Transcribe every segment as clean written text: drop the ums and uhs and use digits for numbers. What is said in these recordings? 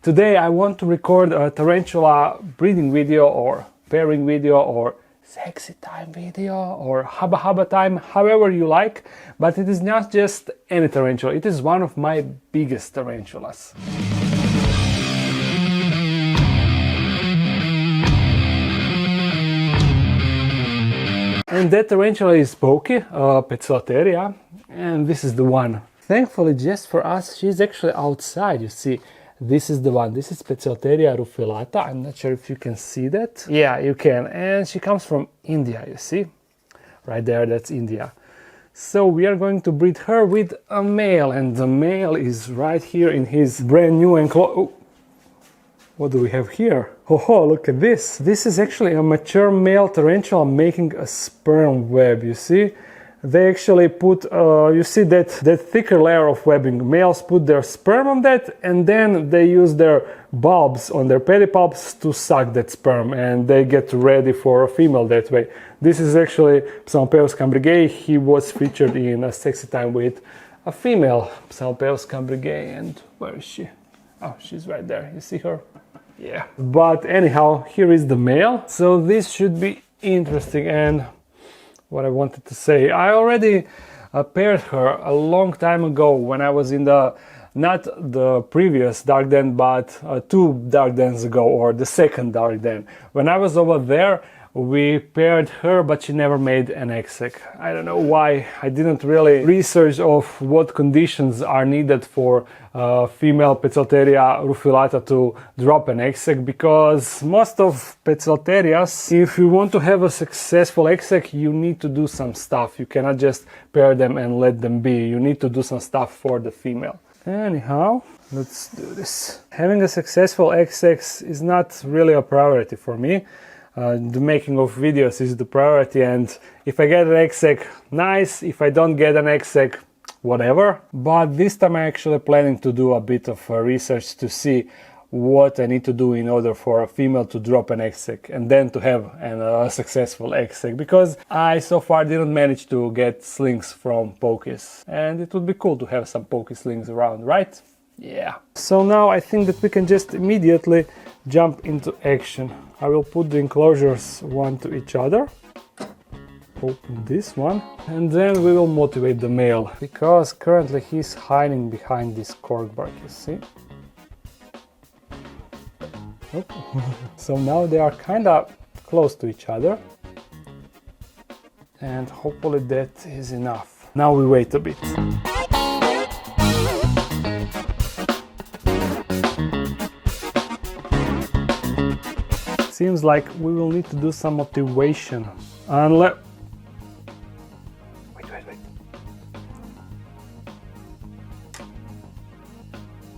Today I want to record a tarantula breeding video or pairing video or sexy time video or hubba hubba time, however you like, but it is not just any tarantula, it is one of my biggest tarantulas. And that tarantula is Poecilotheria, and this is the one. Thankfully, just for us, she's actually outside, you see. This is the one. This is Poecilotheria rufilata. I'm not sure if you can see that. Yeah, you can. And she comes from India, you see. Right there, that's India. So we are going to breed her with a male, and the male is right here in his brand new enclosure. Oh, what do we have here? Oh, look at this. This is actually a mature male tarantula making a sperm web, you see. They actually put, you see that thicker layer of webbing. Males put their sperm on that, and then they use their bulbs on their pedipalps to suck that sperm, and they get ready for a female that way. This is actually Poecilotheria cambrigae. He was featured in a sexy time with a female Poecilotheria cambrigae. And where is she? Oh, she's right there. You see her? Yeah. But anyhow, here is the male. So this should be interesting. And what I wanted to say, I already paired her a long time ago when I was in the, not the previous dark den, but 2 dark dens ago, or the second dark den. When I was over there, we paired her, but she never made an egg sac. I don't know why. I didn't really research of what conditions are needed for female Poecilotheria rufilata to drop an egg sac, because most of Poecilotherias, if you want to have a successful egg sac, you need to do some stuff. You cannot just pair them and let them be. You need to do some stuff for the female. Anyhow, let's do this. Having a successful egg sac is not really a priority for me. The making of videos is the priority, and if I get an egg sac, nice. If I don't get an egg sac, whatever. But this time I'm actually planning to do a bit of research to see what I need to do in order for a female to drop an egg sac and then to have a successful egg sac, because I so far didn't manage to get slings from Pokies, and it would be cool to have some Pokie slings around, right? Yeah. So now I think that we can just immediately jump into action. I will put the enclosures one to each other. Open this one, and then we will motivate the male, because currently he's hiding behind this cork bark, you see. Oh. So now they are kind of close to each other, and hopefully that is enough. Now we wait a bit. Seems like we will need to do some motivation. Unless... Wait.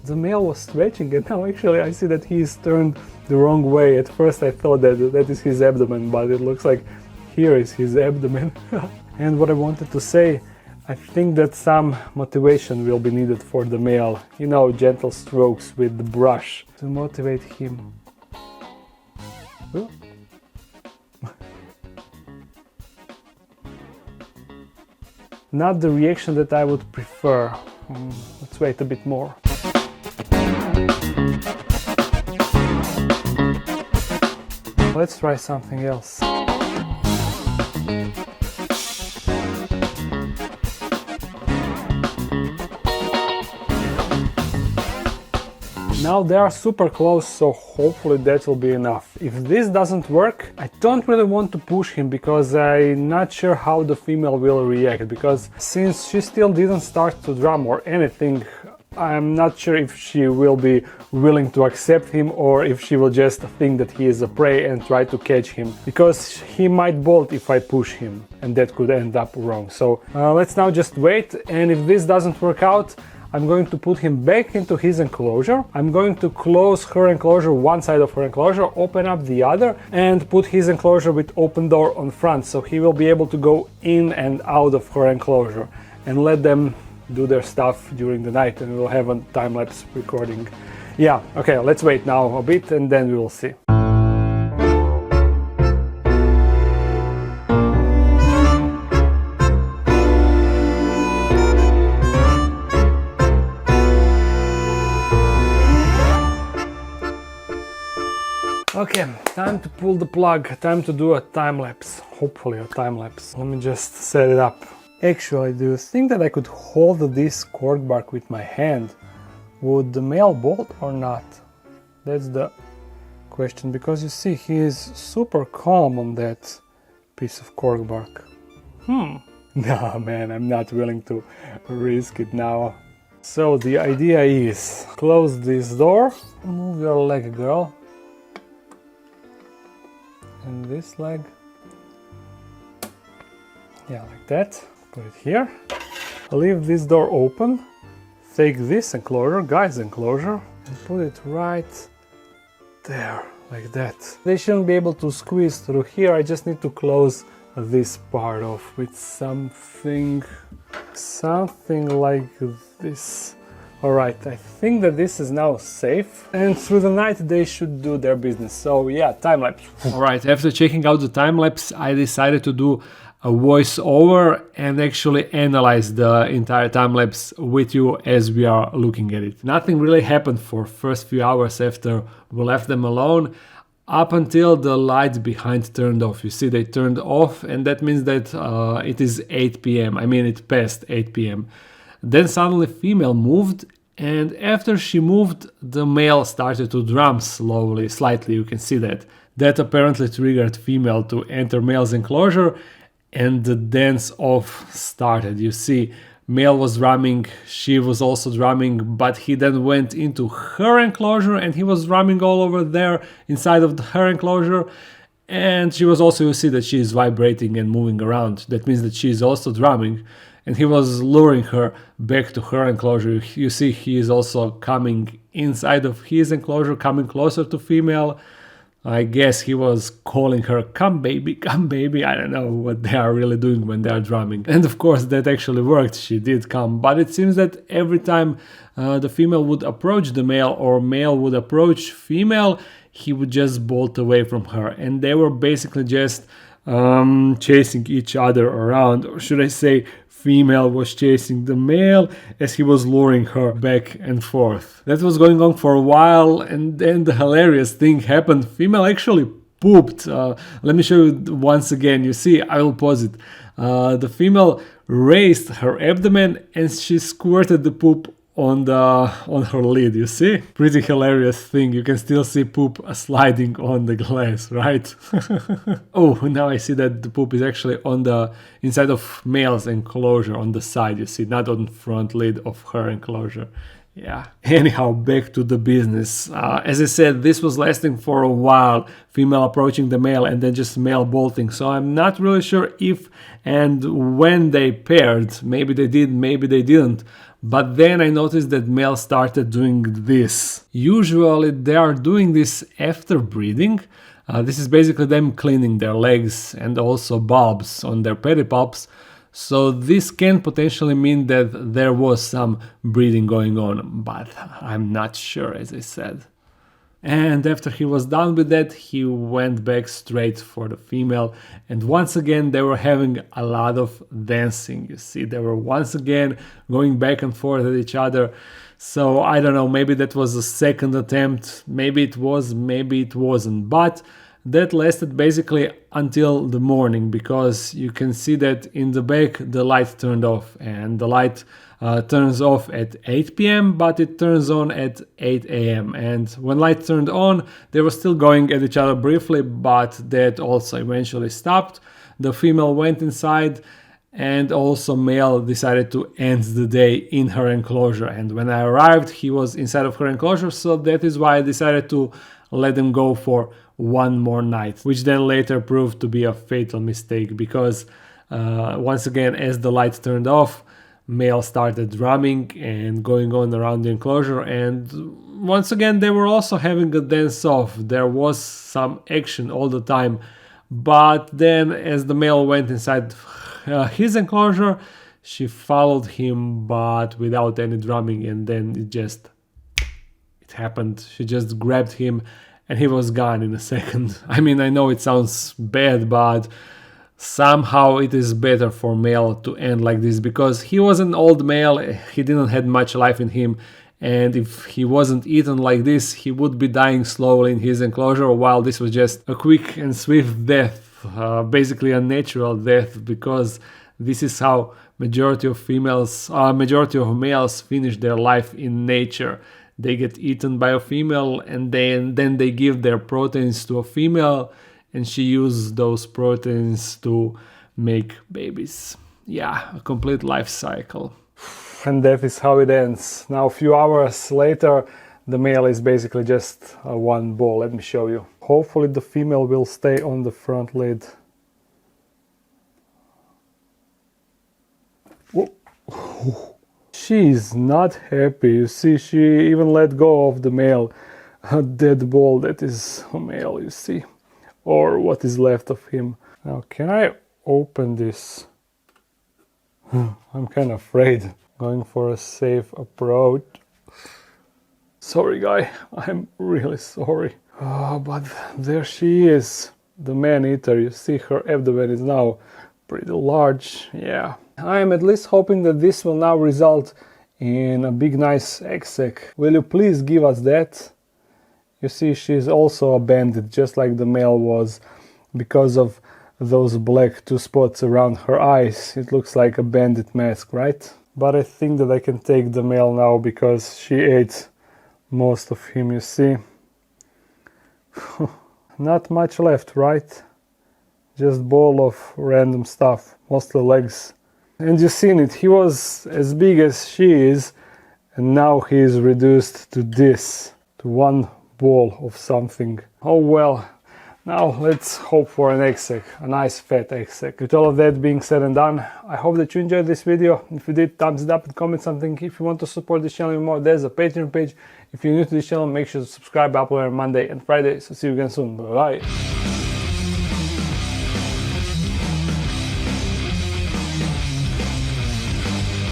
The male was stretching, and now actually I see that he's turned the wrong way. At first I thought that is his abdomen, but it looks like here is his abdomen. And what I wanted to say, I think that some motivation will be needed for the male. You know, gentle strokes with the brush to motivate him. Not the reaction that I would prefer. Let's wait a bit more. Let's try something else. Now they are super close, so hopefully that will be enough. If this doesn't work, I don't really want to push him, because I'm not sure how the female will react, because since she still didn't start to drum or anything, I'm not sure if she will be willing to accept him, or if she will just think that he is a prey and try to catch him, because he might bolt if I push him, and that could end up wrong. So let's now just wait, and if this doesn't work out, I'm going to put him back into his enclosure. I'm going to close her enclosure, one side of her enclosure, open up the other, and put his enclosure with open door on front, so he will be able to go in and out of her enclosure, and let them do their stuff during the night, and we'll have a time-lapse recording. Yeah, okay, let's wait now a bit, and then we will see. Okay, time to pull the plug, time to do a time lapse, hopefully a time lapse. Let me just set it up. Actually, do you think that I could hold this cork bark with my hand? Would the male bolt or not? That's the question, because you see he is super calm on that piece of cork bark. Nah, man, I'm not willing to risk it now. So the idea is close this door, move your leg, girl, and this leg, yeah, like that. Put it here, leave this door open, take this enclosure, guy's enclosure, and put it right there, like that. They shouldn't be able to squeeze through here. I just need to close this part off with something like this. Alright, I think that this is now safe, and through the night they should do their business. So yeah, time lapse. Alright, after checking out the time lapse, I decided to do a voiceover and actually analyze the entire time lapse with you as we are looking at it. Nothing really happened for first few hours after we left them alone, up until the lights behind turned off. You see, they turned off, and that means that it is 8 p.m. I mean, it passed 8 p.m. Then suddenly female moved, and after she moved, the male started to drum slowly, slightly, you can see that. That apparently triggered female to enter male's enclosure, and the dance off started. You see, male was drumming, she was also drumming, but he then went into her enclosure and he was drumming all over there inside of her enclosure. And she was also, you see that she is vibrating and moving around. That means that she is also drumming, and he was luring her back to her enclosure. You see, he is also coming inside of his enclosure, coming closer to female. I guess he was calling her, come baby, I don't know what they are really doing when they are drumming. And of course that actually worked, she did come. But it seems that every time the female would approach the male or male would approach female, he would just bolt away from her. And they were basically just chasing each other around, or should I say female was chasing the male as he was luring her back and forth. That was going on for a while, and then the hilarious thing happened. Female actually pooped. Let me show you once again. You see, I will pause it. The female raised her abdomen and she squirted the poop on her lid. You see, pretty hilarious thing. You can still see poop sliding on the glass, right? Oh, now I see that the poop is actually on the inside of male's enclosure on the side. You see, not on front lid of her enclosure. Yeah. Anyhow, back to the business. As I said, this was lasting for a while. Female approaching the male and then just male bolting. So I'm not really sure if and when they paired. Maybe they did, maybe they didn't. But then I noticed that male started doing this. Usually they are doing this after breeding. This is basically them cleaning their legs and also bulbs on their pedipalps. So this can potentially mean that there was some breeding going on, but I'm not sure, as I said. And after he was done with that, he went back straight for the female. And once again, they were having a lot of dancing. You see, they were once again going back and forth at each other. So I don't know, maybe that was a second attempt. Maybe it was, maybe it wasn't. But that lasted basically until the morning, because you can see that in the back the light turned off, and the light turns off at 8 p.m. but it turns on at 8 a.m. and when light turned on they were still going at each other briefly, but that also eventually stopped. The female went inside, and also male decided to end the day in her enclosure, and when I arrived he was inside of her enclosure, so that is why I decided to let them go for one more night, which then later proved to be a fatal mistake, because once again, as the light turned off, male started drumming and going on around the enclosure, and once again they were also having a dance off. There was some action all the time, but then as the male went inside his enclosure, she followed him but without any drumming, and then it happened. She just grabbed him and he was gone in a second. I mean, I know it sounds bad, but somehow it is better for male to end like this, because he was an old male, he didn't have much life in him, and if he wasn't eaten like this, he would be dying slowly in his enclosure, while this was just a quick and swift death, basically a natural death, because this is how majority of males finish their life in nature. They get eaten by a female, and then they give their proteins to a female, and she uses those proteins to make babies. Yeah, a complete life cycle. And that is how it ends. Now, a few hours later, the male is basically just one ball. Let me show you. Hopefully the female will stay on the front lid. She's not happy. You see, she even let go of the male. A dead ball. That is a male, you see. Or what is left of him. Now, can I open this? I'm kind of afraid. Going for a safe approach. Sorry, guy. I'm really sorry. Oh, but there she is. The man-eater. You see, her abdomen is now pretty large. Yeah. I am at least hoping that this will now result in a big nice egg sac. Will you please give us that? You see, she's also a bandit, just like the male was. Because of those black 2 spots around her eyes, it looks like a bandit mask, right? But I think that I can take the male now, because she ate most of him, you see. Not much left, right? Just ball of random stuff, mostly legs. And you've seen it, he was as big as she is, and now he is reduced to this, to one ball of something. Oh well, now let's hope for an egg sac, a nice fat egg sac. With all of that being said and done, I hope that you enjoyed this video. If you did, thumbs it up and comment something. If you want to support this channel more, there's a Patreon page. If you're new to this channel, make sure to subscribe. I upload on Monday and Friday, so see you again soon. Bye bye.